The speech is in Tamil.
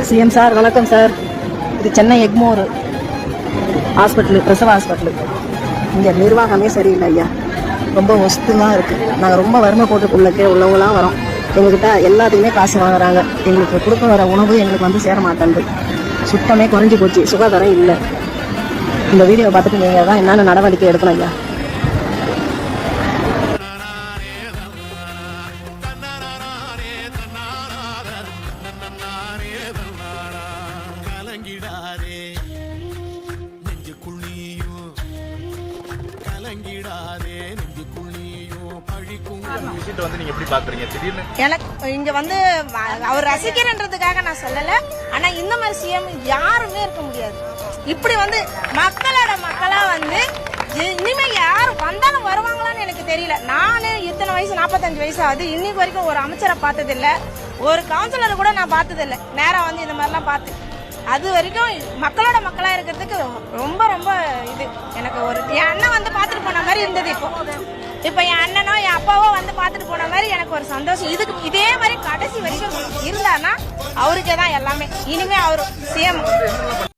சிஎம் சார் வணக்கம் சார். இது சென்னை எக்மோர் ஹாஸ்பிட்டலு, பிரசவ ஹாஸ்பிட்டலு. இங்கே நிர்வாகமே சரியில்லை ஐயா, ரொம்ப ஒஸ்துமாக இருக்குது. நாங்கள் ரொம்ப வறுமை கோட்டுக்குள்ளே உள்ளவங்களாம் வரோம். எங்ககிட்ட எல்லாத்துக்குமே காசு வாங்குறாங்க. எங்களுக்கு கொடுக்க வர உணவு எங்களுக்கு வந்து சேர மாட்டேங்குது. சுத்தமே குறைஞ்சி போச்சு, சுகாதாரம் இல்லை. இந்த வீடியோவை பார்த்துட்டு நீங்கள் தான் என்னென்ன நடவடிக்கை எடுக்கணும் ஐயா. எனக்கு இங்க வந்து அவர் ரசிக்கிறன்றதுக்காக நான் சொல்லல. ஆனா இந்த மாதிரி சிஎம் யாருமே இருக்க முடியாது. இப்படி வந்து மக்களோட மக்களா வந்து இனிமே யாரும் வந்தாலும் வருவாங்களான்னு எனக்கு தெரியல. நானு இத்தனை வயசு 45 வயசு ஆகுது. இன்னைக்கு வரைக்கும் ஒரு அமைச்சரை பார்த்தது இல்ல, ஒரு கவுன்சிலரை கூட நான் பார்த்தது இல்ல. நேரா வந்து இந்த மாதிரிலாம் பார்த்து அது வரைக்கும் மக்களோட மக்களா இருக்கிறதுக்கு ரொம்ப ரொம்ப இது. எனக்கு ஒரு என் அண்ணன் வந்து பார்த்துட்டு போன மாதிரி இருந்தது. இப்போ என் அண்ணனோ என் அப்பாவோ வந்து பார்த்துட்டு போன மாதிரி எனக்கு ஒரு சந்தோஷம். இதுக்கு இதே மாதிரி கடைசி வரைக்கும் இருந்தாருன்னா அவருக்கே தான் எல்லாமே. இனிமே அவரு சிஎம்